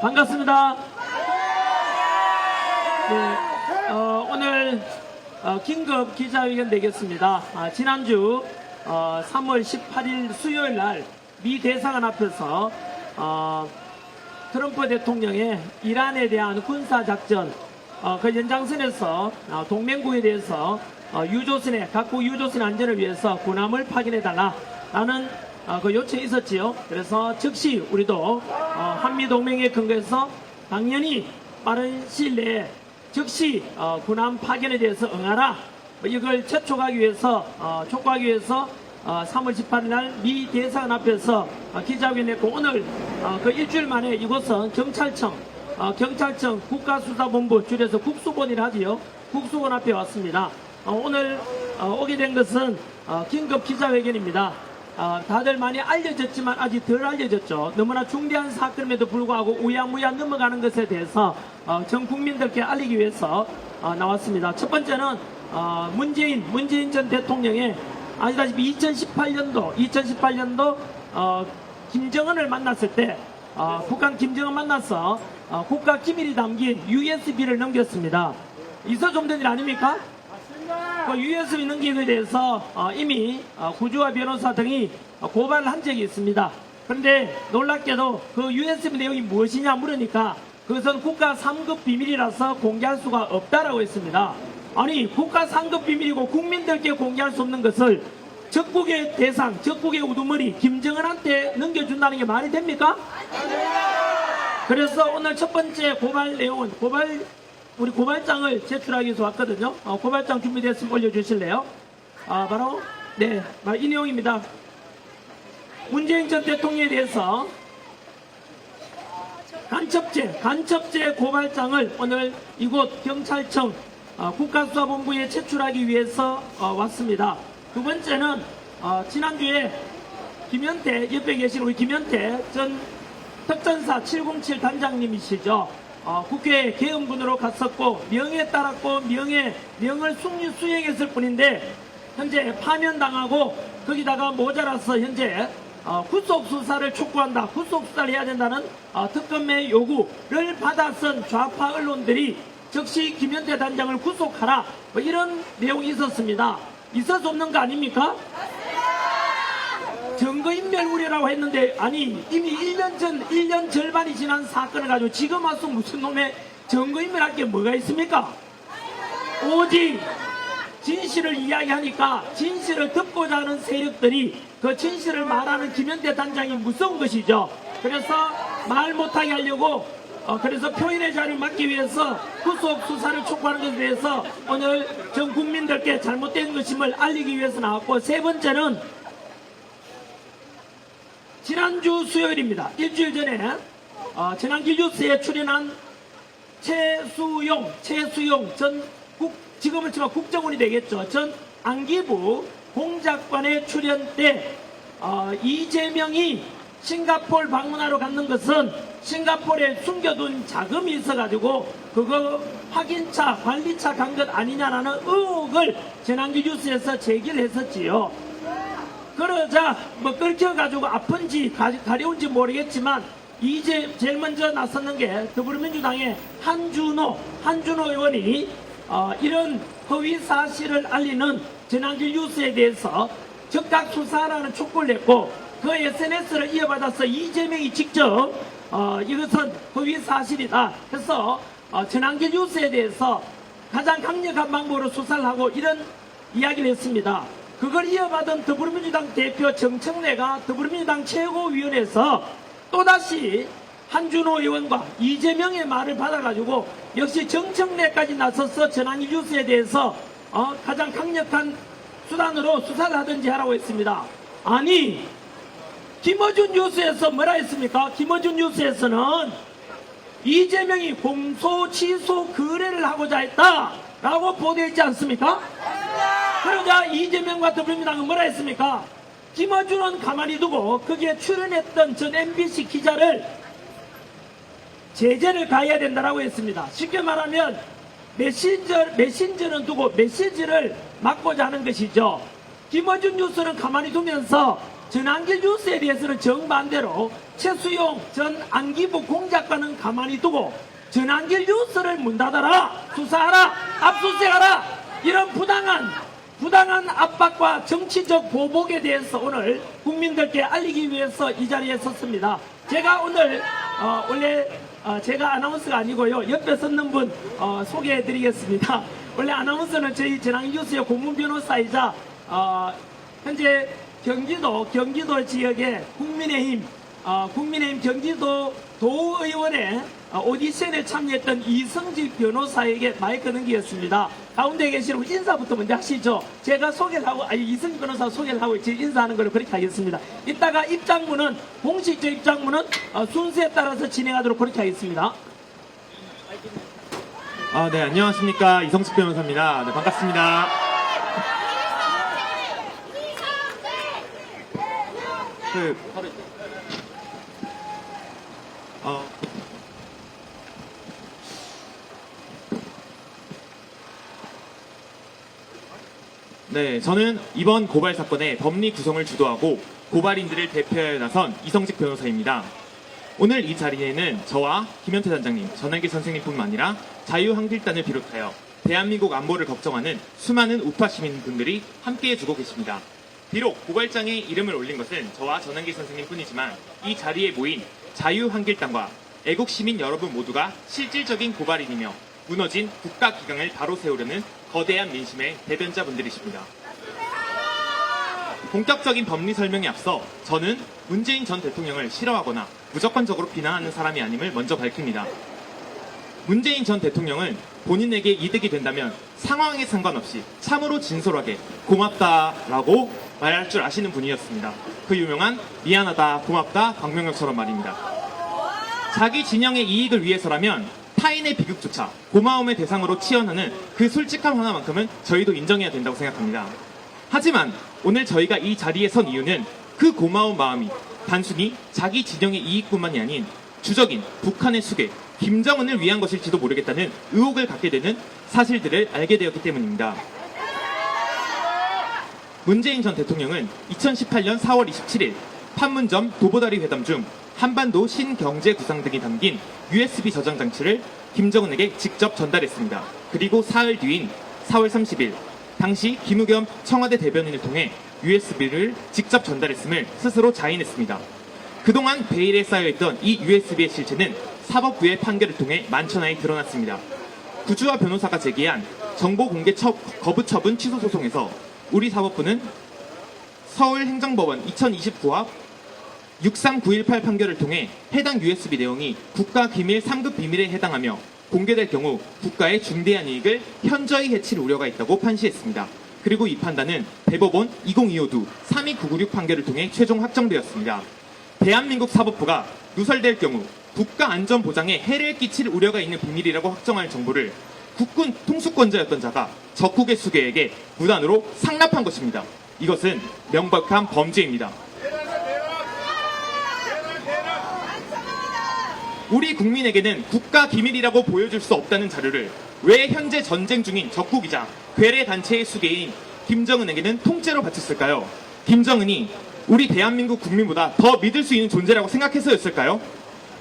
반갑습니다. 네, 오늘 긴급 기자회견 되겠습니다. 지난주 3월 18일 수요일 날 미 대사관 앞에서 트럼프 대통령의 이란에 대한 군사작전 그 연장선에서 동맹국에 대해서 각국 유조선의 안전을 위해서 군함을 파견해달라라는 그 요청이 있었지요. 그래서 즉시 우리도 한미동맹에 근거해서 당연히 빠른 시일 내에 즉시 군함 파견에 대해서 응하라, 이걸 촉구하기 위해서 3월 18일 날 미 대사관 앞에서 기자회견 했고, 오늘 그 일주일 만에 이곳은 경찰청 국가수사본부, 줄여서 국수본이라 하지요. 국수본 앞에 왔습니다. 오늘 오게 된 것은 긴급 기자회견입니다. 다들 많이 알려졌지만 아직 덜 알려졌죠. 너무나 중대한 사건임에도 불구하고 우야무야 넘어가는 것에 대해서 전 국민들께 알리기 위해서 나왔습니다. 첫 번째는 문재인 전 대통령의 아시다시피 2018년도 김정은을 만났을 때 북한 김정은 만나서 국가 기밀이 담긴 USB를 넘겼습니다. 있어 좀 된 일 아닙니까? 그 USB 넘긴 것에 대해서 이미 구주와 변호사 등이 고발을 한 적이 있습니다. 그런데 놀랍게도 그 USB 내용이 무엇이냐 물으니까 그것은 국가 3급 비밀이라서 공개할 수가 없다라고 했습니다. 아니, 국가 3급 비밀이고 국민들께 공개할 수 없는 것을 적국의 대상, 적국의 우두머리 김정은한테 넘겨준다는 게 말이 됩니까? 그래서 오늘 첫 번째 고발 내용은 우리 고발장을 제출하기 위해서 왔거든요. 고발장 준비됐으면 올려주실래요? 바로 이 내용입니다. 문재인 전 대통령에 대해서 간첩죄 고발장을 오늘 이곳 경찰청 국가수사본부에 제출하기 위해서 왔습니다. 두 번째는 지난주에 옆에 계신 우리 김현태 전 특전사 707 단장님이시죠. 국회 개헌군으로 갔었고 명예 따랐고 명을 수행했을 뿐인데 현재 파면당하고 거기다가 모자라서 현재 구속수사를 촉구한다, 구속수사를 해야 된다는 특검의 요구를 받아선 좌파 언론들이 즉시 김현태 단장을 구속하라, 이런 내용이 있었습니다. 있을 수 없는 거 아닙니까? 증거인멸 우려라고 했는데, 아니 이미 1년 절반이 지난 사건을 가지고 지금 와서 무슨 놈의 증거인멸할 게 뭐가 있습니까? 오직 진실을 이야기하니까 진실을 듣고자 하는 세력들이 그 진실을 말하는 김현태 단장이 무서운 것이죠. 그래서 말 못하게 하려고 그래서 표현의 자유를 막기 위해서 구속 수사를 촉구하는 것에 대해서 오늘 전 국민들께 잘못된 것임을 알리기 위해서 나왔고, 세 번째는 지난주 수요일입니다. 일주일 전에 전환기 뉴스에 출연한 최수용 전 지금은 국정원이 되겠죠. 전 안기부 공작관의 출연 때 이재명이 싱가포르 방문하러 갔는 것은 싱가포르에 숨겨둔 자금이 있어가지고 그거 확인차 관리차 간 것 아니냐라는 의혹을 전환기 뉴스에서 제기를 했었지요. 그러자 끌켜가지고 아픈지 가려운지 모르겠지만 제일 먼저 나섰는 게 더불어민주당의 한준호 의원이 이런 허위 사실을 알리는 전환기 뉴스에 대해서 적각 수사라는 촉구를 했고, 그 SNS를 이어받아서 이재명이 직접 이것은 허위 사실이다 해서 전환기 뉴스에 대해서 가장 강력한 방법으로 수사를 하고 이런 이야기를 했습니다. 그걸 이어받은 더불어민주당 대표 정청래가 더불어민주당 최고위원회에서 또다시 한준호 의원과 이재명의 말을 받아가지고 역시 정청래까지 나서서 전환기 뉴스에 대해서 가장 강력한 수단으로 수사를 하든지 하라고 했습니다. 아니, 김어준 뉴스에서 뭐라 했습니까? 김어준 뉴스에서는 이재명이 공소 취소 거래를 하고자 했다라고 보도했지 않습니까? 그러자 이재명과 더불어민주당은 뭐라 했습니까? 김어준은 가만히 두고 거기에 출연했던 전 MBC 기자를 제재를 가해야 된다라고 했습니다. 쉽게 말하면 메신저는 두고 메시지를 막고자 하는 것이죠. 김어준 뉴스는 가만히 두면서 전한길 뉴스에 대해서는 정반대로 최수용 전 안기부 공작관은 가만히 두고 전한길 뉴스를 문 닫아라, 수사하라, 압수수색하라, 이런 부당한 압박과 정치적 보복에 대해서 오늘 국민들께 알리기 위해서 이 자리에 섰습니다. 제가 오늘 원래 제가 아나운서가 아니고요, 옆에 섰는 분 소개해 드리겠습니다. 원래 아나운서는 저희 전한길 뉴스의 고문 변호사이자 현재 경기도 지역의 국민의힘 경기도 도의원의 오디션에 참여했던 이성직 변호사에게 마이크 넘기겠습니다. 가운데 계시는 인사부터 먼저 하시죠. 제가 소개를 하고, 이성직 변호사 소개를 하고 지금 인사하는 걸로 그렇게 하겠습니다. 이따가 입장문은, 공식적 입장문은 순서에 따라서 진행하도록 그렇게 하겠습니다. 네, 안녕하십니까. 이성직 변호사입니다. 네, 반갑습니다. 네, 저는 이번 고발 사건의 법리 구성을 주도하고 고발인들을 대표하여 나선 이성직 변호사입니다. 오늘 이 자리에는 저와 김현태 단장님, 전한길 선생님뿐만 아니라 자유한길단을 비롯하여 대한민국 안보를 걱정하는 수많은 우파 시민분들이 함께해주고 계십니다. 비록 고발장에 이름을 올린 것은 저와 전한길 선생님뿐이지만 이 자리에 모인 자유한길단과 애국시민 여러분 모두가 실질적인 고발인이며 무너진 국가기강을 바로 세우려는 거대한 민심의 대변자분들이십니다. 본격적인 법리 설명에 앞서 저는 문재인 전 대통령을 싫어하거나 무조건적으로 비난하는 사람이 아님을 먼저 밝힙니다. 문재인 전 대통령은 본인에게 이득이 된다면 상황에 상관없이 참으로 진솔하게 고맙다라고 말할 줄 아시는 분이었습니다. 그 유명한 미안하다, 고맙다, 박명혁처럼 말입니다. 자기 진영의 이익을 위해서라면 타인의 비극조차 고마움의 대상으로 치환하는 그 솔직함 하나만큼은 저희도 인정해야 된다고 생각합니다. 하지만 오늘 저희가 이 자리에 선 이유는 그 고마운 마음이 단순히 자기 진영의 이익뿐만이 아닌 주적인 북한의 수계, 김정은을 위한 것일지도 모르겠다는 의혹을 갖게 되는 사실들을 알게 되었기 때문입니다. 문재인 전 대통령은 2018년 4월 27일 판문점 도보다리 회담 중 한반도 신경제 구상 등이 담긴 USB 저장 장치를 김정은에게 직접 전달했습니다. 그리고 사흘 뒤인 4월 30일 당시 김의겸 청와대 대변인을 통해 USB를 직접 전달했음을 스스로 자인했습니다. 그동안 베일에 쌓여있던 이 USB의 실체는 사법부의 판결을 통해 만천하에 드러났습니다. 구주와 변호사가 제기한 정보공개 거부 처분 취소 소송에서 우리 사법부는 서울행정법원 2029합 63918 판결을 통해 해당 USB 내용이 국가기밀 3급 비밀에 해당하며 공개될 경우 국가의 중대한 이익을 현저히 해칠 우려가 있다고 판시했습니다. 그리고 이 판단은 대법원 2025두 32996 판결을 통해 최종 확정되었습니다. 대한민국 사법부가 누설될 경우 국가 안전 보장에 해를 끼칠 우려가 있는 비밀이라고 확정할 정보를 국군 통수권자였던 자가 적국의 수괴에게 무단으로 상납한 것입니다. 이것은 명백한 범죄입니다. 우리 국민에게는 국가 기밀이라고 보여줄 수 없다는 자료를 왜 현재 전쟁 중인 적국이자 괴뢰 단체의 수괴인 김정은에게는 통째로 바쳤을까요? 김정은이 우리 대한민국 국민보다 더 믿을 수 있는 존재라고 생각해서였을까요?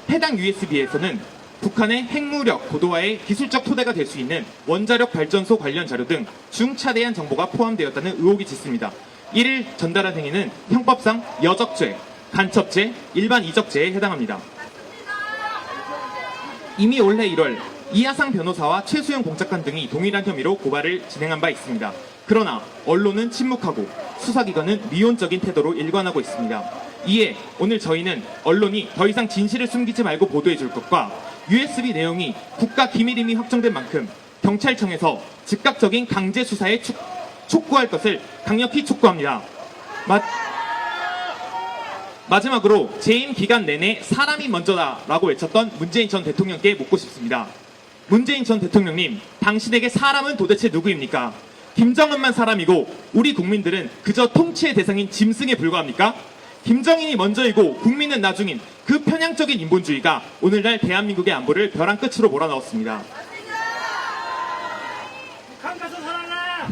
해당 USB에서는 북한의 핵무력 고도화의 기술적 토대가 될 수 있는 원자력 발전소 관련 자료 등 중차대한 정보가 포함되었다는 의혹이 짙습니다. 이를 전달한 행위는 형법상 여적죄, 간첩죄, 일반 이적죄에 해당합니다. 이미 올해 1월 이하상 변호사와 최수영 공작관 등이 동일한 혐의로 고발을 진행한 바 있습니다. 그러나 언론은 침묵하고 수사기관은 미온적인 태도로 일관하고 있습니다. 이에 오늘 저희는 언론이 더 이상 진실을 숨기지 말고 보도해 줄 것과 USB 내용이 국가 기밀임이 확정된 만큼 경찰청에서 즉각적인 강제 수사에 촉구할 것을 강력히 촉구합니다. 마지막으로 재임 기간 내내 사람이 먼저다라고 외쳤던 문재인 전 대통령께 묻고 싶습니다. 문재인 전 대통령님, 당신에게 사람은 도대체 누구입니까? 김정은만 사람이고 우리 국민들은 그저 통치의 대상인 짐승에 불과합니까? 김정인이 먼저이고 국민은 나중인 그 편향적인 인본주의가 오늘날 대한민국의 안보를 벼랑 끝으로 몰아넣었습니다. 북한 가서 살아라!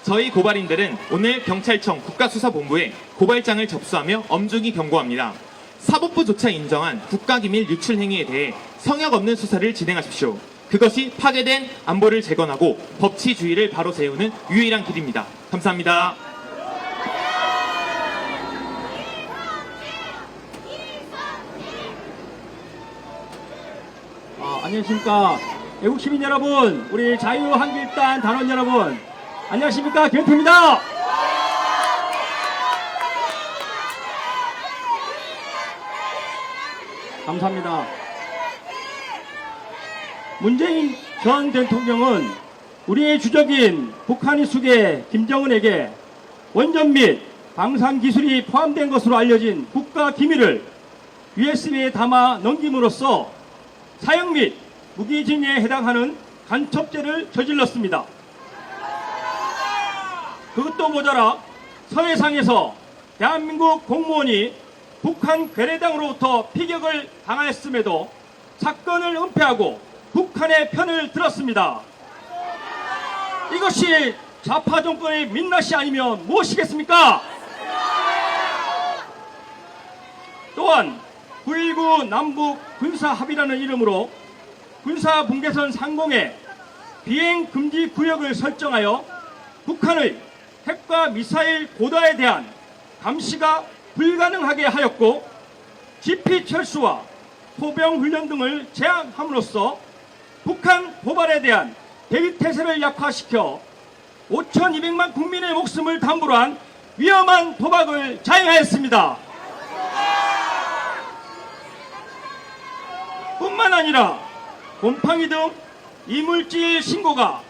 저희 고발인들은 오늘 경찰청 국가수사본부에 고발장을 접수하며 엄중히 경고합니다. 사법부조차 인정한 국가기밀 유출 행위에 대해 성역 없는 수사를 진행하십시오. 그것이 파괴된 안보를 재건하고 법치주의를 바로 세우는 유일한 길입니다. 감사합니다. 안녕하십니까. 애국 시민 여러분, 우리 자유한국당 단원 여러분, 안녕하십니까. 김현태입니다. 감사합니다. 문재인 전 대통령은 우리의 주적인 북한의 수계 김정은에게 원전 및 방산 기술이 포함된 것으로 알려진 국가 기밀을 USB에 담아 넘김으로써 사형 및 무기징역에 해당하는 간첩죄를 저질렀습니다. 그것도 모자라 서해상에서 대한민국 공무원이 북한 괴뢰당으로부터 피격을 당하였음에도 사건을 은폐하고 북한의 편을 들었습니다. 이것이 좌파 정권의 민낯이 아니면 무엇이겠습니까? 또한 9.19 남북 군사합의라는 이름으로 군사분계선 상공에 비행금지 구역을 설정하여 북한의 핵과 미사일 고도에 대한 감시가 불가능하게 하였고 GP철수와 포병훈련 등을 제한함으로써 북한 도발에 대한 대비태세를 약화시켜 5,200만 국민의 목숨을 담보로 한 위험한 도박을 자행하였습니다. 뿐만 아니라 곰팡이 등 이물질 신고가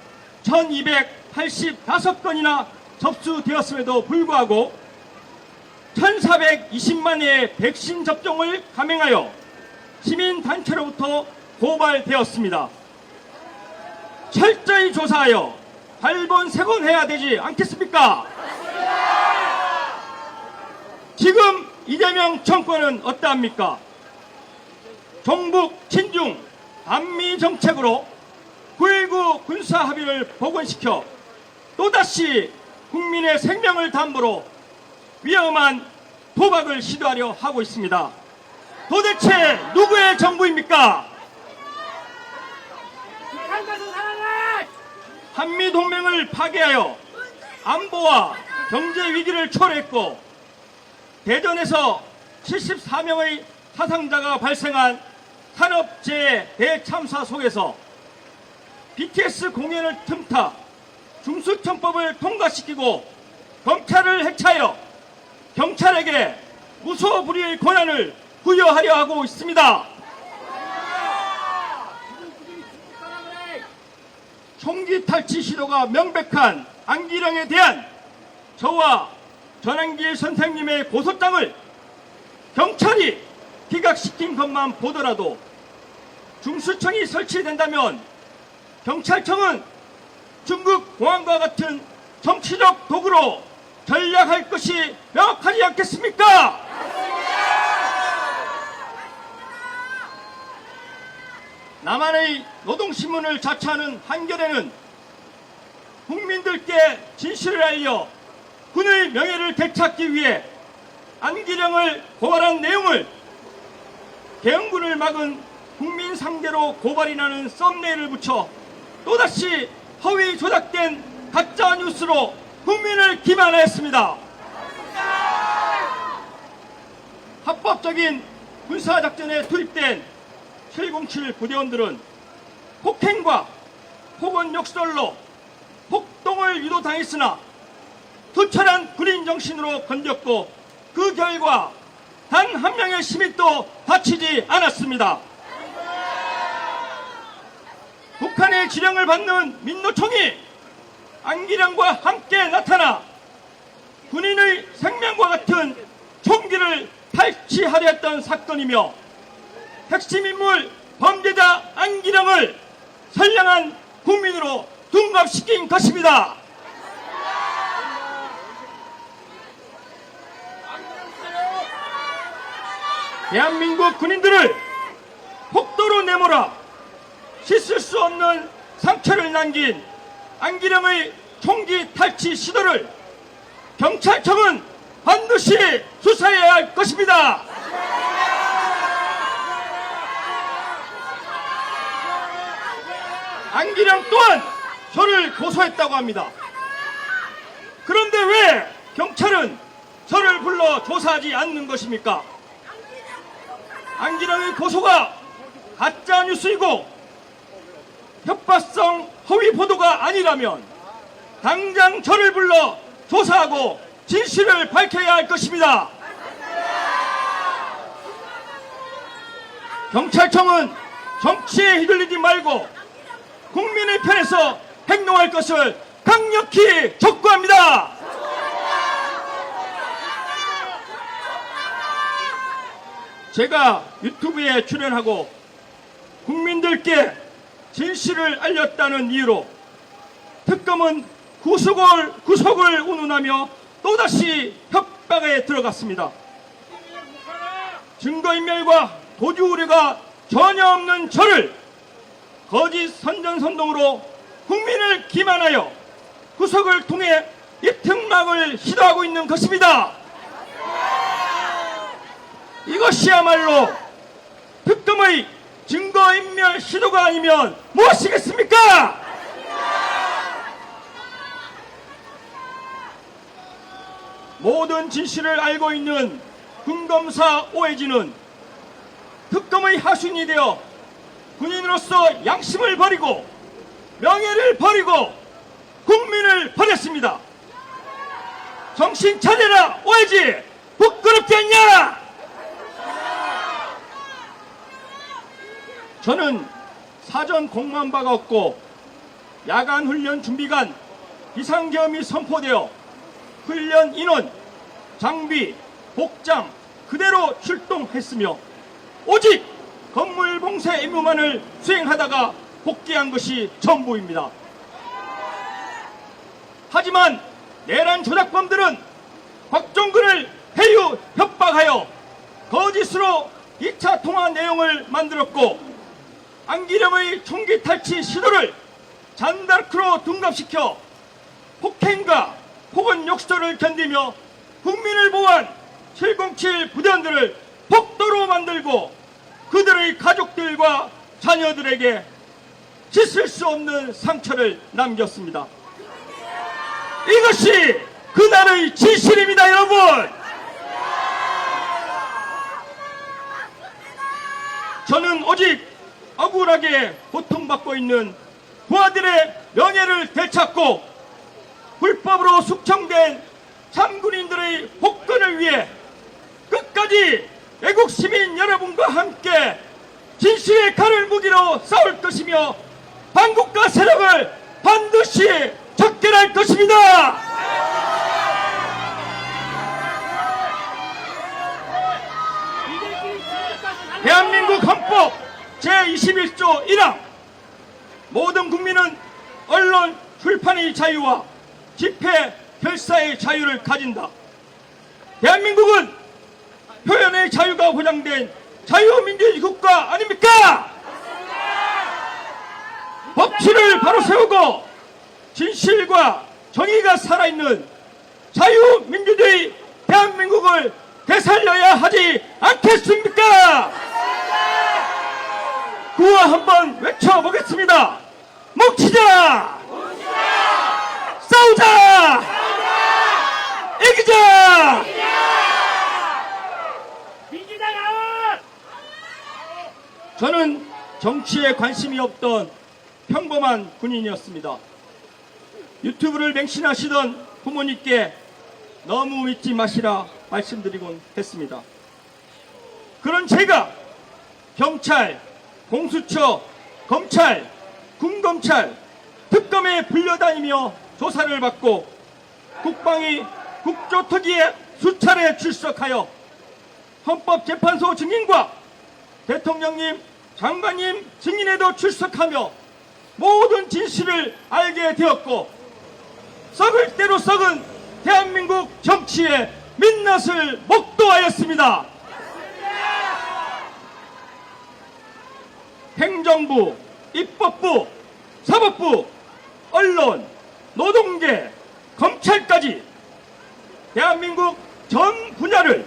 1,285건이나 접수되었음에도 불구하고 1,420만회의 백신 접종을 감행하여 시민단체로부터 고발되었습니다. 철저히 조사하여 발본색원해야 되지 않겠습니까? 지금 이재명 정권은 어떠합니까? 종북 친중 반미 정책으로 9.19 군사합의를 복원시켜 또다시 국민의 생명을 담보로 위험한 도박을 시도하려 하고 있습니다. 도대체 누구의 정부입니까? 한미동맹을 파괴하여 안보와 경제 위기를 초래했고 대전에서 74명의 사상자가 발생한 산업재해 대참사 속에서 BTS 공연을 틈타 중수청법을 통과시키고 검찰을 해체하여 경찰에게 무소불위의 권한을 부여하려 하고 있습니다. 총기 탈취 시도가 명백한 안기령에 대한 저와 전한길 선생님의 고소장을 경찰이 기각시킨 것만 보더라도 중수청이 설치된다면 경찰청은 중국 공안과 같은 정치적 도구로 전략할 것이 명확하지 않겠습니까? 남한의 노동신문을 자처하는 한겨레는 국민들께 진실을 알려 군의 명예를 되찾기 위해 안기령을 고발한 내용을 대응군을 막은 국민 상대로 고발이라는 썸네일을 붙여 또다시 허위 조작된 가짜 뉴스로 국민을 기만했습니다. 합법적인 군사작전에 투입된 707 부대원들은 폭행과 폭언 욕설로 폭동을 유도당했으나 투철한 군인 정신으로 건졌고 그 결과 단 한 명의 시민도 다치지 않았습니다. 북한의 지령을 받는 민노총이 안기령과 함께 나타나 군인의 생명과 같은 총기를 탈취하려 했던 사건이며 핵심 인물 범죄자 안기령을 선량한 국민으로 둔갑시킨 것입니다. 대한민국 군인들을 폭도로 내몰아 씻을 수 없는 상처를 남긴 안기령의 총기 탈취 시도를 경찰청은 반드시 수사해야 할 것입니다. 안기령 또한 저를 고소했다고 합니다. 그런데 왜 경찰은 저를 불러 조사하지 않는 것입니까? 안기령의 고소가 가짜 뉴스이고 협박성 허위 보도가 아니라면 당장 저를 불러 조사하고 진실을 밝혀야 할 것입니다. 경찰청은 정치에 휘둘리지 말고 국민의 편에서 행동할 것을 강력히 촉구합니다. 제가 유튜브에 출연하고 국민들께 진실을 알렸다는 이유로 특검은 구속을 운운하며 또다시 협박에 들어갔습니다. 증거인멸과 도주 우려가 전혀 없는 저를 거짓 선전선동으로 국민을 기만하여 구속을 통해 입특막을 시도하고 있는 것입니다. 이것이야말로 특검의 증거인멸 시도가 아니면 무엇이겠습니까? 모든 진실을 알고 있는 군검사 오해진은 특검의 하수인이 되어 군인으로서 양심을 버리고 명예를 버리고 국민을 버렸습니다. 정신 차려라 오해진! 부끄럽지 않냐? 저는 사전 공모한 바가 없고 야간 훈련 준비간 비상계엄이 선포되어 훈련 인원, 장비, 복장 그대로 출동했으며 오직 건물 봉쇄 임무만을 수행하다가 복귀한 것이 전부입니다. 하지만 내란 조작범들은 곽종근을 해유 협박하여 거짓으로 2차 통화 내용을 만들었고 안기령의 총기 탈취 시도를 잔다크로 둔갑시켜 폭행과 폭언 욕설을 견디며 국민을 보호한 707 부대원들을 폭도로 만들고 그들의 가족들과 자녀들에게 씻을 수 없는 상처를 남겼습니다. 이것이 그날의 진실입니다, 여러분! 저는 오직 억울하게 고통받고 있는 부하들의 명예를 되찾고 불법으로 숙청된 참군인들의 복권을 위해 끝까지 애국 시민 여러분과 함께 진실의 칼을 무기로 싸울 것이며 반국가 세력을 반드시 척결할 것입니다. 대한민국 헌법 제21조 1항 모든 국민은 언론 출판의 자유와 집회 결사의 자유를 가진다. 대한민국은 표현의 자유가 보장된 자유민주주의 국가 아닙니까? 법치를 바로 세우고 진실과 정의가 살아있는 자유민주주의 대한민국을 되살려야 하지 않겠습니까? 구호 한번 외쳐보겠습니다. 뭉치자! 싸우자! 이기자! 저는 정치에 관심이 없던 평범한 군인이었습니다. 유튜브를 맹신하시던 부모님께 너무 믿지 마시라 말씀드리곤 했습니다. 그런 제가 경찰, 공수처, 검찰, 군검찰, 특검에 불려다니며 조사를 받고 국방위 국조특위에 수차례 출석하여 헌법재판소 증인과 대통령님, 장관님 증인에도 출석하며 모든 진실을 알게 되었고 썩을 대로 썩은 대한민국 정치의 민낯을 목도하였습니다. 행정부, 입법부, 사법부, 언론, 노동계, 검찰까지 대한민국 전 분야를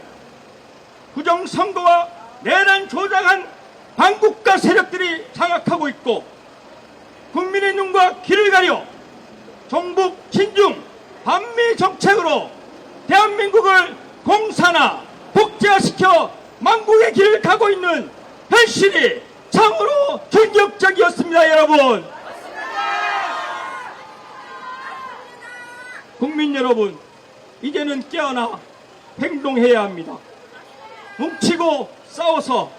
부정선거와 내란 조작한 반국가 세력들이 장악하고 있고 국민의 눈과 귀를 가려 종북 친중 반미 정책으로 대한민국을 공산화 독재화시켜 망국의 길을 가고 있는 현실이 참으로 충격적이었습니다. 여러분, 국민 여러분, 이제는 깨어나 행동해야 합니다. 뭉치고 싸워서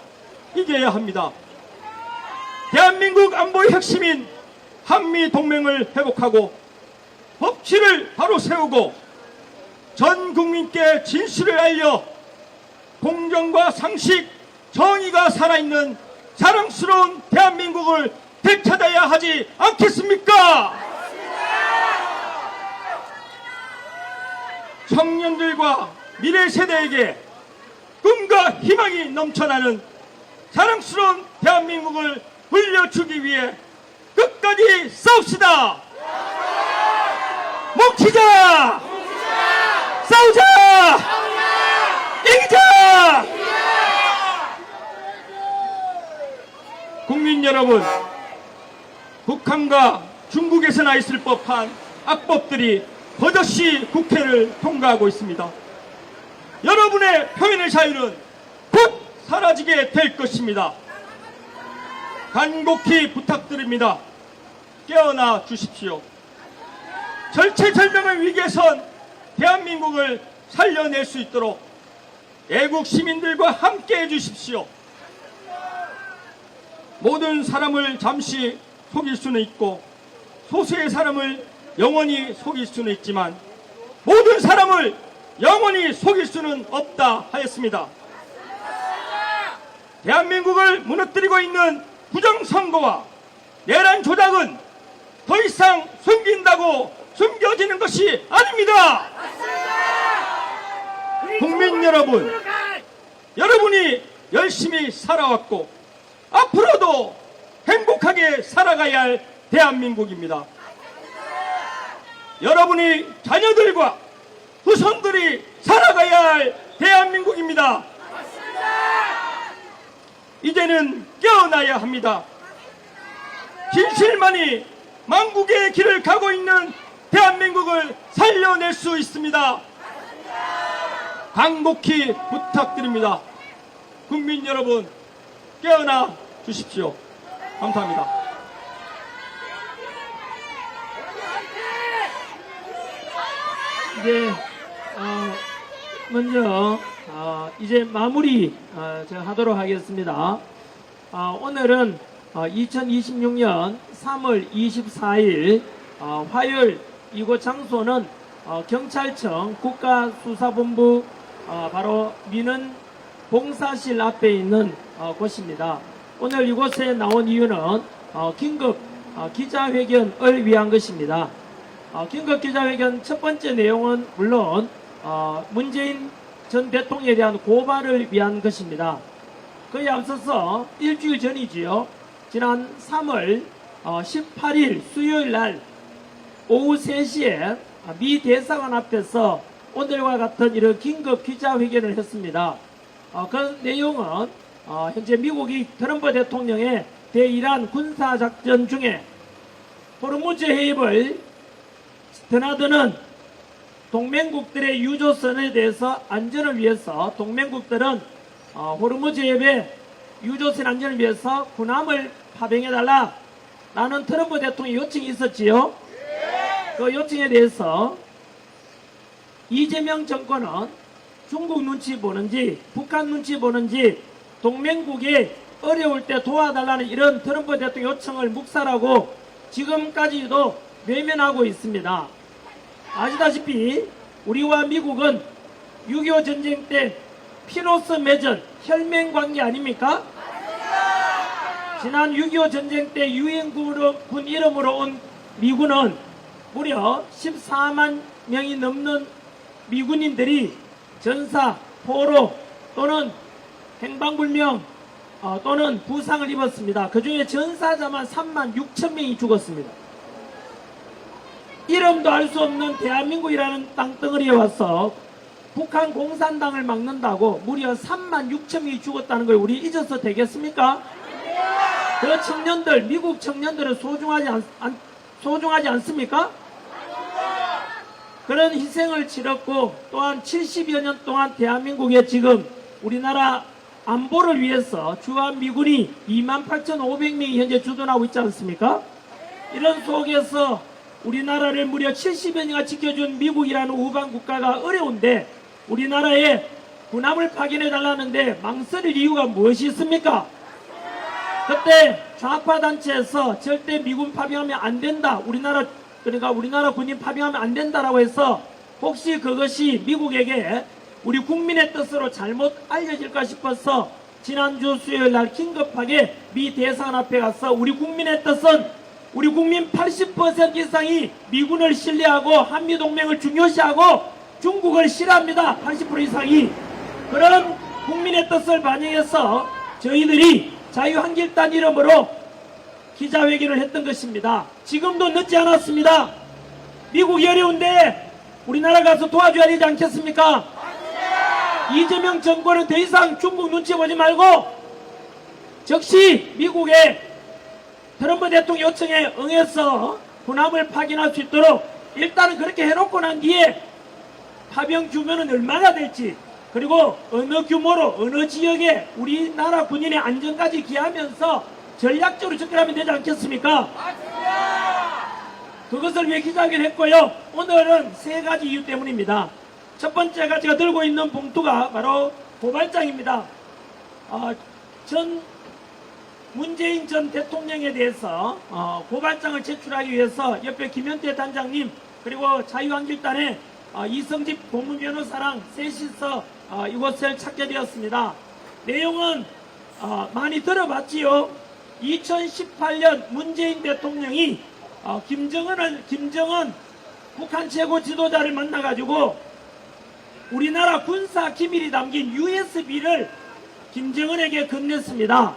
이겨야 합니다. 대한민국 안보의 핵심인 한미동맹을 회복하고 법치를 바로 세우고 전 국민께 진실을 알려 공정과 상식, 정의가 살아있는 사랑스러운 대한민국을 되찾아야 하지 않겠습니까? 청년들과 미래 세대에게 꿈과 희망이 넘쳐나는 사랑스러운 대한민국을 물려주기 위해 끝까지 싸웁시다. 뭉치자! 싸우자! 이기자! 국민 여러분, 북한과 중국에서 나 있을 법한 악법들이 버젓이 국회를 통과하고 있습니다. 여러분의 표현의 자유는 곧 사라지게 될 것입니다. 간곡히 부탁드립니다. 깨어나 주십시오. 절체절명의 위기에선 대한민국을 살려낼 수 있도록 애국 시민들과 함께 해주십시오. 모든 사람을 잠시 속일 수는 있고 소수의 사람을 영원히 속일 수는 있지만 모든 사람을 영원히 속일 수는 없다 하였습니다. 대한민국을 무너뜨리고 있는 부정선거와 내란 조작은 더 이상 숨긴다고 숨겨지는 것이 아닙니다. 국민 여러분, 여러분이 열심히 살아왔고 앞으로도 행복하게 살아가야 할 대한민국입니다. 여러분이 자녀들과 후손들이 살아가야 할 대한민국입니다. 이제는 깨어나야 합니다. 진실만이 망국의 길을 가고 있는 대한민국을 살려낼 수 있습니다. 간곡히 부탁드립니다. 국민 여러분, 깨어나 주십시오. 감사합니다. 이제 먼저 이제 마무리 제가 하도록 하겠습니다. 오늘은 2026년 3월 24일 화요일, 이곳 장소는 경찰청 국가수사본부 바로 민원 봉사실 앞에 있는 곳입니다. 오늘 이곳에 나온 이유는 긴급 기자회견을 위한 것입니다. 긴급 기자회견 첫 번째 내용은 물론 문재인 전 대통령에 대한 고발을 위한 것입니다. 그에 앞서서 일주일 전이지요. 지난 3월 18일 수요일 날 오후 3시에 미 대사관 앞에서 오늘과 같은 이런 긴급 기자회견을 했습니다. 그 내용은 현재 미국이 트럼프 대통령의 대이란 군사작전 중에 호르무즈 해협을 드나드는 동맹국들의 유조선에 대해서 안전을 위해서 동맹국들은 호르무즈 해협의 유조선 안전을 위해서 군함을 파병해달라 라는 트럼프 대통령의 요청이 있었지요. 그 요청에 대해서 이재명 정권은 중국 눈치 보는지 북한 눈치 보는지 동맹국이 어려울 때 도와달라는 이런 트럼프 대통령 요청을 묵살하고 지금까지도 외면하고 있습니다. 아시다시피 우리와 미국은 6.25 전쟁 때 피로서 맺은 혈맹관계 아닙니까? 지난 6.25 전쟁 때 유엔군 이름으로 온 미군은 무려 14만 명이 넘는 미군인들이 전사, 포로 또는 행방불명 또는 부상을 입었습니다. 그 중에 전사자만 3만 6천 명이 죽었습니다. 이름도 알 수 없는 대한민국이라는 땅덩어리에 와서 북한 공산당을 막는다고 무려 3만 6천 명이 죽었다는 걸 우리 잊어서 되겠습니까? 그 청년들, 미국 청년들은 소중하지 않습니까? 그런 희생을 치렀고 또한 70여 년 동안 대한민국에 지금 우리나라 안보를 위해서 주한미군이 28,500명이 현재 주둔하고 있지 않습니까? 이런 속에서 우리나라를 무려 70여 년간 지켜준 미국이라는 우방 국가가 어려운데 우리나라에 군함을 파견해 달라는데 망설일 이유가 무엇이 있습니까? 그때 좌파 단체에서 절대 미군 파병하면 안 된다. 그러니까 우리나라 군인 파병하면 안 된다라고 해서 혹시 그것이 미국에게 우리 국민의 뜻으로 잘못 알려질까 싶어서 지난주 수요일 날 긴급하게 미 대사관 앞에 가서 우리 국민의 뜻은 우리 국민 80% 이상이 미군을 신뢰하고 한미동맹을 중요시하고 중국을 싫어합니다. 80% 이상이. 그런 국민의 뜻을 반영해서 저희들이 자유한길단 이름으로 기자회견을 했던 것입니다. 지금도 늦지 않았습니다. 미국이 어려운데 우리나라 가서 도와줘야 되지 않겠습니까? 이재명 정권은 더 이상 중국 눈치 보지 말고 즉시 미국의 트럼프 대통령 요청에 응해서 군함을 파견할 수 있도록 일단은 그렇게 해놓고 난 뒤에 파병 규모는 얼마나 될지 그리고 어느 규모로 어느 지역에 우리나라 군인의 안전까지 기하면서 전략적으로 접근하면 되지 않겠습니까? 그것을 위해 기자회견을 했고요. 오늘은 세 가지 이유 때문입니다. 첫 번째가 제가 들고 있는 봉투가 바로 고발장입니다. 문재인 전 대통령에 대해서 고발장을 제출하기 위해서 옆에 김현태 단장님 그리고 자유한길단의 이성집 고문변호사랑 셋이서 이곳을 찾게 되었습니다. 내용은 많이 들어봤지요. 2018년 문재인 대통령이 김정은 북한 최고 지도자를 만나가지고 우리나라 군사 기밀이 담긴 USB를 김정은에게 건넸습니다.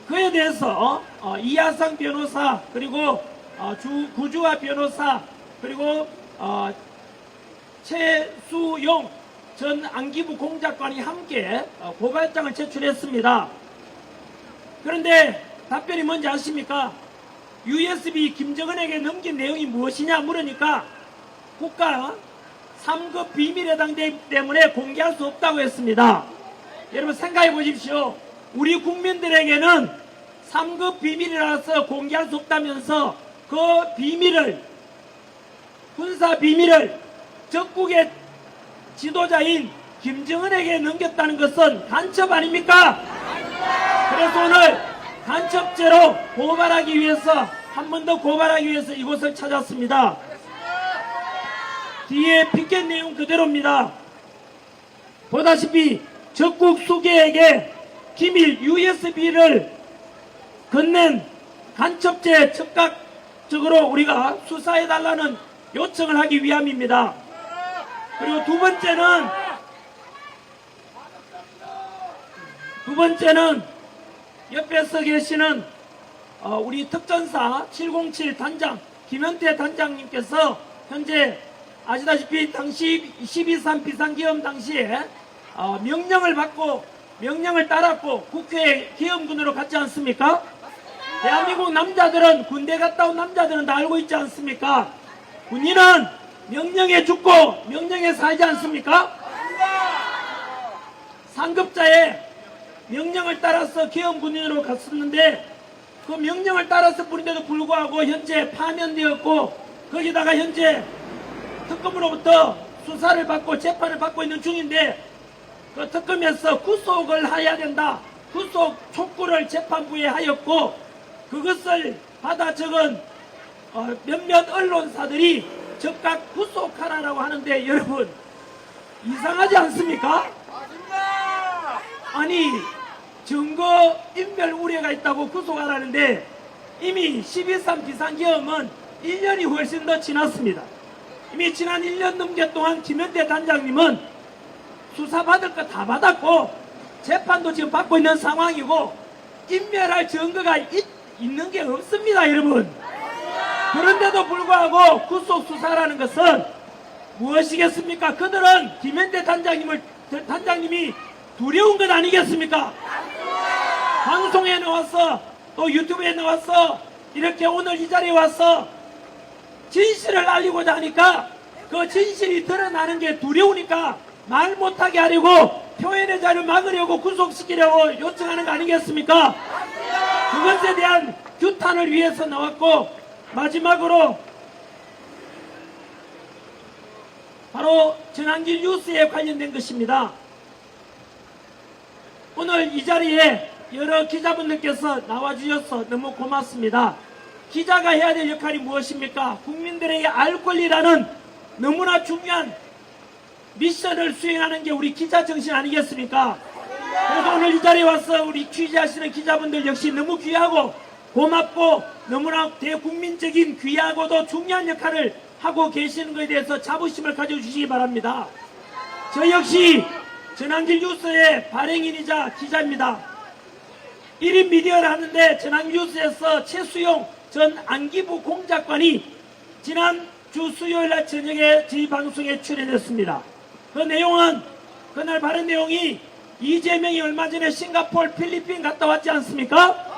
그에 대해서 이하상 변호사 그리고 구주화 변호사 그리고 최수용 전 안기부 공작관이 함께 고발장을 제출했습니다. 그런데 답변이 뭔지 아십니까? USB 김정은에게 넘긴 내용이 무엇이냐 물으니까 국가 3급 비밀에 해당되기 때문에 공개할 수 없다고 했습니다. 여러분 생각해 보십시오. 우리 국민들에게는 3급 비밀이라서 공개할 수 없다면서 그 비밀을 군사 비밀을 적국의 지도자인 김정은에게 넘겼다는 것은 간첩 아닙니까? 그래서 오늘 간첩죄로 고발하기 위해서 한 번 더 고발하기 위해서 이곳을 찾았습니다. 뒤에 피켓 내용 그대로입니다. 보다시피 적국 수계에게 기밀 USB를 건넨 간첩죄 즉각적으로 우리가 수사해달라는 요청을 하기 위함입니다. 그리고 두 번째는 옆에서 계시는 우리 특전사 707 단장 김현태 단장님께서 현재 아시다시피 당시 12.3 비상계엄 당시에 명령을 따랐고 국회에 계엄군으로 갔지 않습니까? 대한민국 남자들은 군대 갔다 온 남자들은 다 알고 있지 않습니까? 군인은 명령에 죽고 명령에 살지 않습니까? 상급자의 명령을 따라서 계엄군인으로 갔었는데 그 명령을 따라서 부른데도 불구하고 현재 파면되었고 거기다가 현재 특검으로부터 수사를 받고 재판을 받고 있는 중인데 그 특검에서 구속을 해야 된다. 구속 촉구를 재판부에 하였고 그것을 받아 적은 몇몇 언론사들이 즉각 구속하라고 하는데 여러분 이상하지 않습니까? 아니 증거 인멸 우려가 있다고 구속하라는데 이미 12.3 비상계엄은 1년이 훨씬 더 지났습니다. 이미 지난 1년 넘게 동안 김현태 단장님은 수사받을 거 다 받았고 재판도 지금 받고 있는 상황이고 인멸할 증거가 있는 게 없습니다. 여러분 그런데도 불구하고 구속 수사라는 것은 무엇이겠습니까? 그들은 김현대 단장님이 두려운 것 아니겠습니까? 방송에 나왔어, 또 유튜브에 나왔어, 이렇게 오늘 이 자리에 와서 진실을 알리고자 하니까 그 진실이 드러나는 게 두려우니까 말 못하게 하려고 표현의 자유를 막으려고 구속시키려고 요청하는 거 아니겠습니까? 그것에 대한 규탄을 위해서 나왔고, 마지막으로 바로 전환길 뉴스에 관련된 것입니다. 오늘 이 자리에 여러 기자분들께서 나와주셔서 너무 고맙습니다. 기자가 해야 될 역할이 무엇입니까? 국민들에게 알 권리라는 너무나 중요한 미션을 수행하는 게 우리 기자 정신 아니겠습니까? 그래서 오늘 이 자리에 와서 우리 취재하시는 기자분들 역시 너무 귀하고 고맙고 너무나 대국민적인 귀하고도 중요한 역할을 하고 계시는 것에 대해서 자부심을 가져주시기 바랍니다. 저 역시 전환길 뉴스의 발행인이자 기자입니다. 1인 미디어를 하는데 전환길 뉴스에서 최수용 전 안기부 공작관이 지난 주 수요일날 저녁에 저희 방송에 출연했습니다. 그 내용은, 그날 발언 내용이 이재명이 얼마 전에 싱가포르, 필리핀 갔다 왔지 않습니까?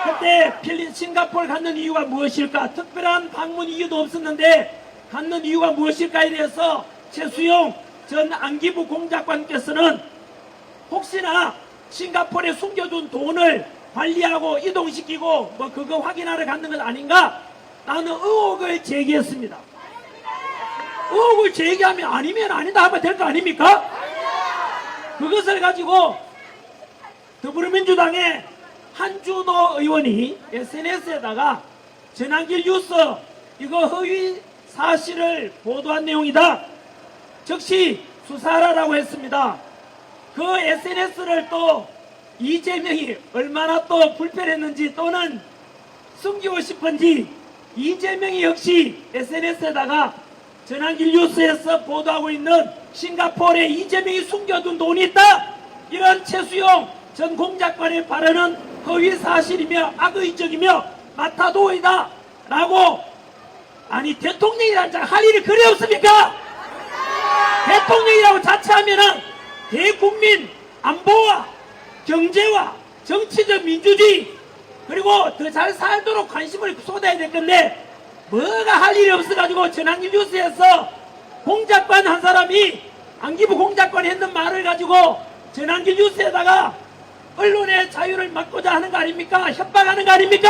그때 싱가포르 갔는 이유가 무엇일까? 특별한 방문 이유도 없었는데 갔는 이유가 무엇일까에 대해서 최수용 전 안기부 공작관께서는 혹시나 싱가포르에 숨겨둔 돈을 관리하고 이동시키고 뭐 그거 확인하러 갔는 건 아닌가? 라는 의혹을 제기했습니다. 의혹을 제기하면 아니면 아니다 하면 될 거 아닙니까? 그것을 가지고 더불어민주당의 한준호 의원이 SNS에다가 전환길 뉴스 이거 허위 사실을 보도한 내용이다, 즉시 수사하라고 했습니다. 그 SNS를 또 이재명이 얼마나 또 불편했는지 또는 숨기고 싶은지 이재명이 역시 SNS에다가 전환길 뉴스에서 보도하고 있는 싱가포르에 이재명이 숨겨둔 돈이 있다, 이런 최수용 전 공작관의 발언은 허위 사실이며 악의적이며 마타도이다 라고. 아니 대통령이란 자 할 일이 그리 없습니까? 대통령이라고 자처하면은 대국민 안보와 경제와 정치적 민주주의 그리고 더 잘 살도록 관심을 쏟아야 될 건데 뭐가 할 일이 없어가지고 전환길 뉴스에서 공작관 한 사람이 안기부 공작관이 했는 말을 가지고 전환길 뉴스에다가 언론의 자유를 막고자 하는 거 아닙니까? 협박하는 거 아닙니까?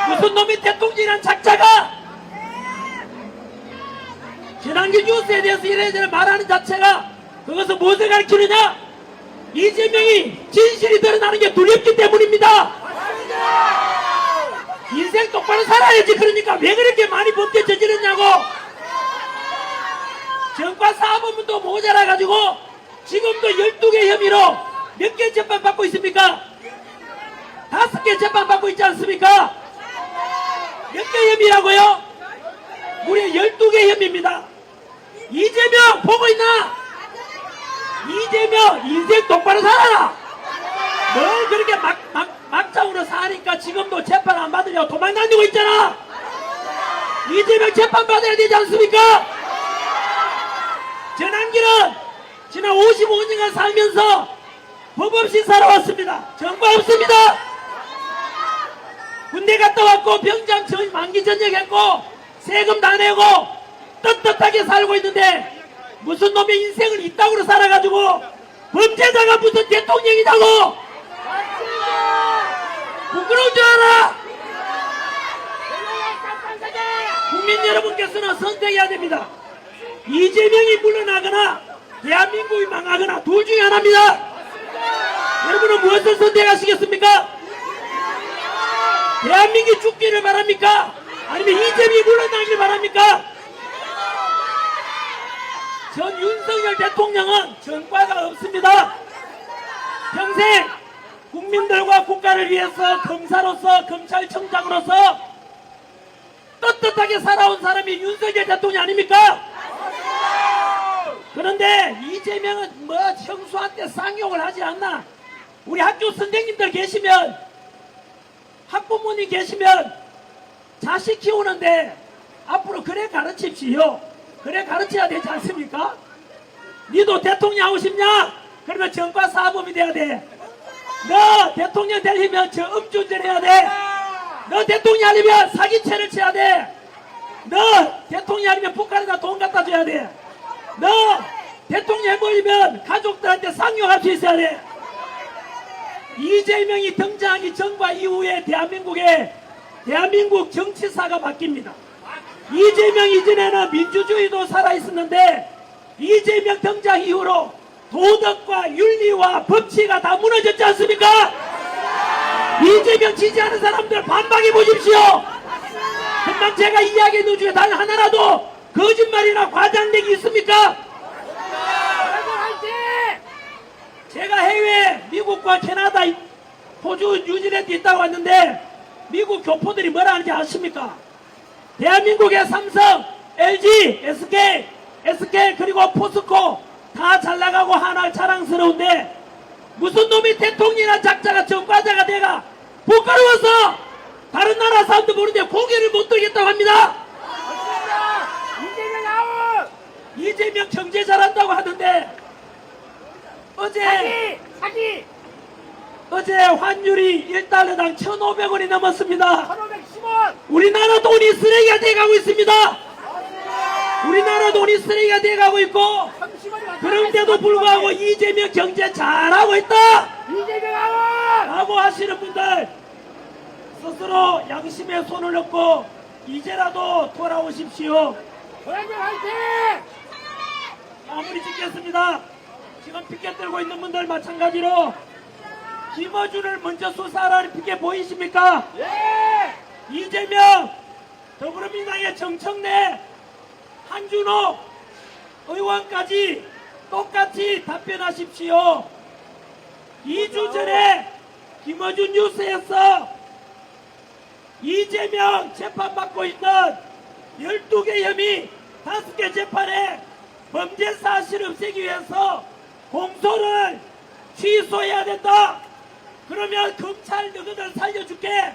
무슨 놈이 대통령이란 작자가 전환길 뉴스에 대해서 이래저래 말하는 자체가 그것은 무엇을 가르치느냐? 이재명이 진실이 드러나는 게 두렵기 때문입니다. 인생 똑바로 살아야지. 그러니까 왜 그렇게 많이 범죄 저질렀냐고. 정과 사법문도 모자라가지고 지금도 12개 혐의로 몇 개 재판 받고 있습니까? 5개 재판 받고 있지 않습니까? 몇 개 혐의라고요? 무려 12개 혐의입니다. 이재명 보고 있나? 이재명 인생 똑바로 살아라. 뭘 그렇게 막장으로 사니까 지금도 재판 안 받으려고 도망다니고 있잖아. 이재명 재판 받아야 되지 않습니까? 전환길은 지난 55년간 살면서 법 없이 살아왔습니다. 정부 없습니다. 군대 갔다 왔고 병장 만기 전역했고 세금 다 내고 떳떳하게 살고 있는데 무슨 놈의 인생을 이따구로 살아가지고 범죄자가 무슨 대통령이냐고. 부끄러운 줄 알아. 국민 여러분께서는 선택해야 됩니다. 이재명이 물러나거나 대한민국이 망하거나 둘 중에 하나입니다. 여러분은 무엇을 선택하시겠습니까? 대한민국이 죽기를 바랍니까? 아니면 이재명이 물러나기를 바랍니까? 전 윤석열 대통령은 전과가 없습니다. 평생 국민들과 국가를 위해서 검사로서 검찰청장으로서 떳떳하게 살아온 사람이 윤석열 대통령 아닙니까? 그런데 이재명은 뭐 형수한테 쌍욕을 하지 않나? 우리 학교 선생님들 계시면, 학부모님 계시면 자식 키우는데 앞으로 그래 가르칩시오. 그래 가르쳐야 되지 않습니까? 니도 대통령 하고 싶냐? 그러면 정과 사범이 돼야 돼. 너 대통령 되려면 저 음주운전 해야 돼. 너 대통령 하려면 사기채를 쳐야 돼. 너 대통령 하려면 북한에다 돈 갖다 줘야 돼. 너 대통령 해보려면 가족들한테 상용할 수 있어야 돼. 이재명이 등장하기 전과 이후에 대한민국 정치사가 바뀝니다. 이재명 이전에는 민주주의도 살아있었는데 이재명 등장 이후로 도덕과 윤리와 법치가 다 무너졌지 않습니까? 이재명 지지하는 사람들 반박해 보십시오. 금방 제가 이야기한 것 중에 단 하나라도 거짓말이나 과장된 게 있습니까? 제가 해외 미국과 캐나다, 호주, 뉴질랜드 있다고 왔는데 미국 교포들이 뭐라 하는지 아십니까? 대한민국의 삼성, LG, SK 그리고 포스코 다 잘나가고 하나 자랑스러운데 무슨 놈이 대통령이나 작자가 정과자가 돼가 부끄러워서 다른 나라 사람도 모르는데 고개를 못 들겠다고 합니다. 이재명 경제 잘한다고 하던데 어제 환율이 1달러당 1,500원이 넘었습니다. 1,510원! 우리나라 돈이 쓰레기가 돼가고 있습니다. 우리나라 돈이 쓰레기가 돼가고 있고 30원이 그런데도 불구하고 이재명 경제 잘하고 있다 이재명하고! 라고 하시는 분들 스스로 양심에 손을 얹고 이제라도 돌아오십시오. 고양이 화이팅! 마무리 짓겠습니다. 지금 피켓 들고 있는 분들 마찬가지로 김어준을 먼저 수사하라는 피켓 보이십니까? 예! 이재명 더불어민주당의 정청래 한준호 의원까지 똑같이 답변하십시오. 2주 전에 김어준 뉴스에서 이재명 재판받고 있는 12개 혐의 5개 재판에 범죄 사실 없애기 위해서 공소를 취소해야 된다. 그러면 검찰 너희들 살려줄게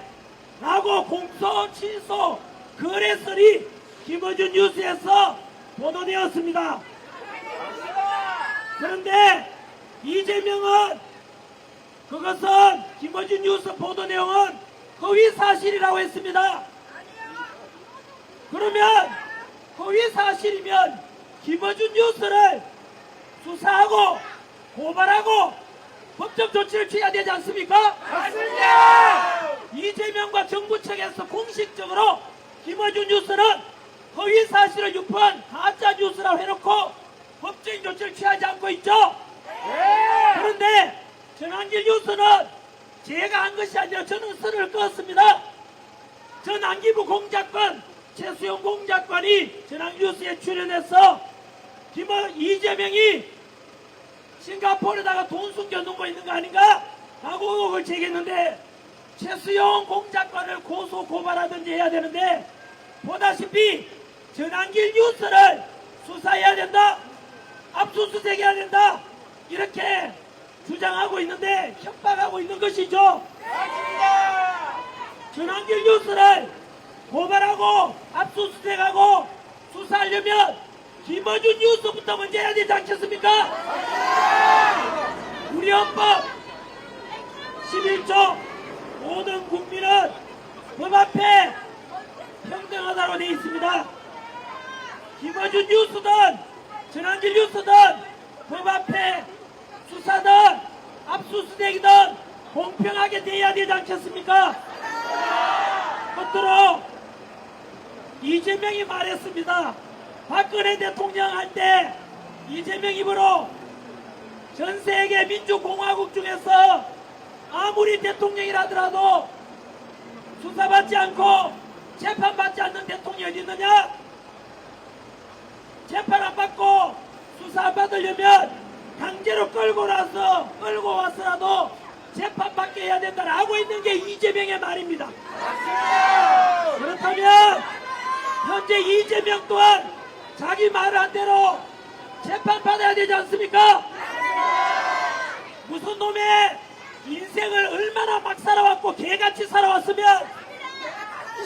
라고 공소 취소 거래설이 김어준 뉴스에서 보도되었습니다. 그런데 이재명은 그것은 김어준 뉴스 보도 내용은 허위 사실이라고 했습니다. 그러면 허위 사실이면 김어준 뉴스를 수사하고 고발하고 법적 조치를 취해야 되지 않습니까? 맞습니다! 이재명과 정부 측에서 공식적으로 김어준 뉴스는 허위 사실을 유포한 가짜 뉴스라고 해놓고 법적인 조치를 취하지 않고 있죠. 예! 그런데 전환길 뉴스는 제가 한 것이 아니라 저는 선을 그었습니다. 전 안기부 공작관 최수영 공작관이 전환길 뉴스에 출연해서 이재명이 싱가포르에다가 돈 숨겨놓은 거 있는 거 아닌가? 라고 의혹을 제기했는데 최수영 공작관을 고소 고발하든지 해야 되는데 보다시피 전환길 뉴스를 수사해야 된다, 압수수색해야 된다 이렇게 주장하고 있는데 협박하고 있는 것이죠. 전환길 뉴스를 고발하고 압수수색하고 수사하려면 김어준 뉴스부터 먼저 해야 되지 않겠습니까? 우리 헌법 11조 모든 국민은 법 앞에 평등하다고 되어 있습니다. 김어준 뉴스든 전환길 뉴스든 법 앞에 수사든 압수수색이든 공평하게 돼야 되지 않겠습니까? 끝으로 이재명이 말했습니다. 박근혜 대통령 할 때 이재명 입으로 전 세계 민주공화국 중에서 아무리 대통령이라 하더라도 수사받지 않고 재판받지 않는 대통령이 어디 있느냐? 재판 안 받고 수사 안 받으려면 강제로 끌고 와서라도 재판받게 해야 된다라고 있는 게 이재명의 말입니다. 그렇다면 현재 이재명 또한 자기 말한 대로 재판받아야 되지 않습니까? 무슨 놈의 인생을 얼마나 막 살아왔고 개같이 살아왔으면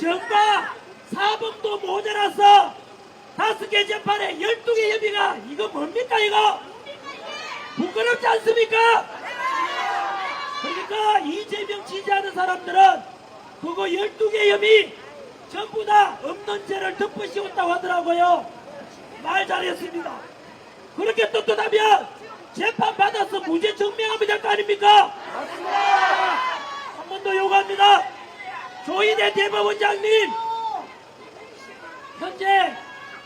정과 사범도 모자라서 5개 재판에 12개 혐의가 이거 뭡니까 이거? 부끄럽지 않습니까? 그러니까 이재명 지지하는 사람들은 그거 12개 혐의 전부 다 없는 죄를 덮으시었다고 하더라고요. 말 잘했습니다. 그렇게 떳떳하면 재판 받아서 무죄 증명하면 될 거 아닙니까? 한 번 더 요구합니다. 조희대 대법원장님, 현재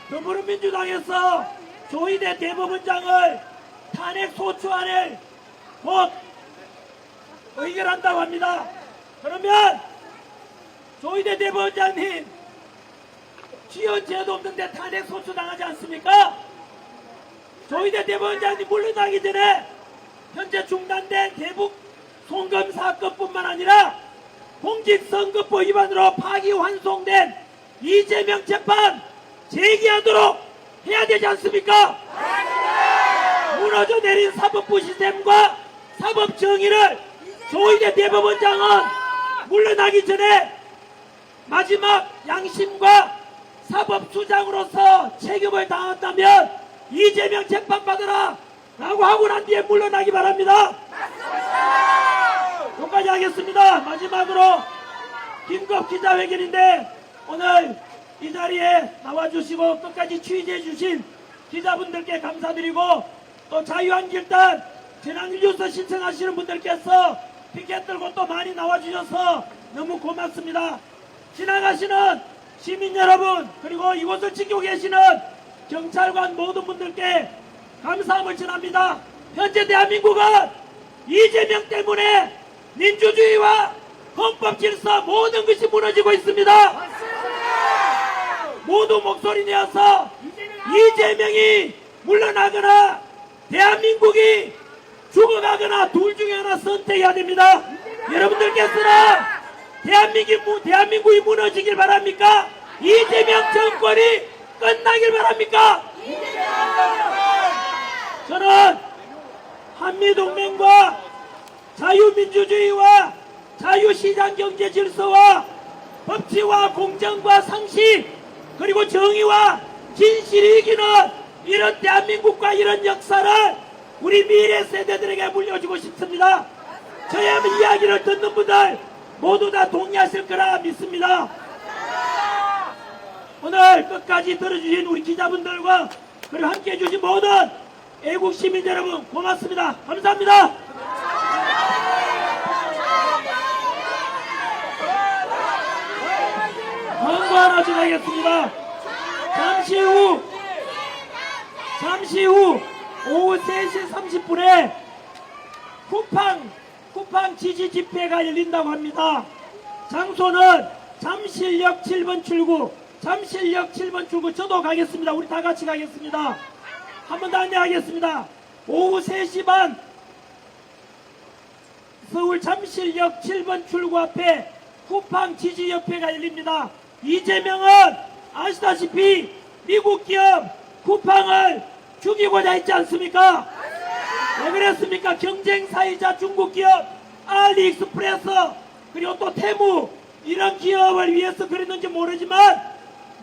더불어민주당에서 조희대 대법원장을 탄핵 소추안을 곧 의결한다고 합니다. 그러면 조희대 대법원장님 지은 죄도 없는데 탄핵 소추당하지 않습니까? 조희대 대법원장님 물러나기 전에 현재 중단된 대북 송금 사건뿐만 아니라 공직선거법 위반으로 파기환송된 이재명 재판 재개하도록 해야 되지 않습니까? 무너져 내린 사법부 시스템과 사법 정의를 조희대 대법원장은 물러나기 전에 마지막 양심과 사법수장으로서 책임을 다한다면 이재명 재판받으라 라고 하고 난 뒤에 물러나기 바랍니다. 여기까지 하겠습니다. 마지막으로 긴급 기자회견인데 오늘 이 자리에 나와주시고 끝까지 취재해주신 기자분들께 감사드리고 또 자유한길단 재난뉴스 신청하시는 분들께서 피켓 들고 또 많이 나와주셔서 너무 고맙습니다. 지나가시는 시민 여러분 그리고 이곳을 지키고 계시는 경찰관 모든 분들께 감사함을 전합니다. 현재 대한민국은 이재명 때문에 민주주의와 헌법 질서 모든 것이 무너지고 있습니다. 모두 목소리 내어서 이재명이 물러나거나 대한민국이 죽어가거나 둘 중에 하나 선택해야 됩니다. 여러분들께서는 대한민국이 무너지길 바랍니까? 이재명 정권이 끝나길 바랍니까? 저는 한미동맹과 자유민주주의와 자유시장경제 질서와 법치와 공정과 상식 그리고 정의와 진실이 이기는 이런 대한민국과 이런 역사를 우리 미래 세대들에게 물려주고 싶습니다. 저의 이야기를 듣는 분들 모두 다 동의하실 거라 믿습니다. 오늘 끝까지 들어주신 우리 기자분들과 그리고 함께해 주신 모든 애국 시민 여러분 고맙습니다. 감사합니다. 광고 하나 전하겠습니다. 잠시 후 오후 3시 30분에 쿠팡 지지 집회가 열린다고 합니다. 장소는 잠실역 7번 출구 저도 가겠습니다. 우리 다 같이 가겠습니다. 한 번 더 안내하겠습니다. 오후 3시 반 서울 잠실역 7번 출구 앞에 쿠팡 지지협회가 열립니다. 이재명은 아시다시피 미국 기업 쿠팡을 죽이고자 했지 않습니까? 왜 그랬습니까? 경쟁사이자 중국 기업 알리익스프레스 그리고 또 테무 이런 기업을 위해서 그랬는지 모르지만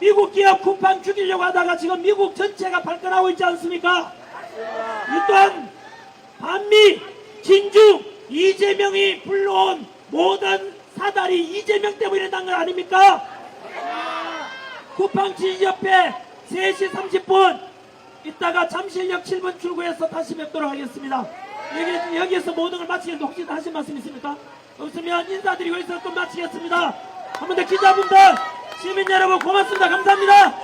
미국 기업 쿠팡 죽이려고 하다가 지금 미국 전체가 발끈하고 있지 않습니까? 이 또한 반미 진중 이재명이 불러온 모든 사달이 이재명 때문에 난 건 아닙니까? 쿠팡 지지협회 3시 30분 이따가 잠실역 7번 출구에서 다시 뵙도록 하겠습니다. 여기에서 모든 걸 마치겠는데 혹시 하신 말씀 있습니까? 없으면 인사드리고 있어서 또 마치겠습니다. 한 번 더 기자분들 시민 여러분 고맙습니다. 감사합니다.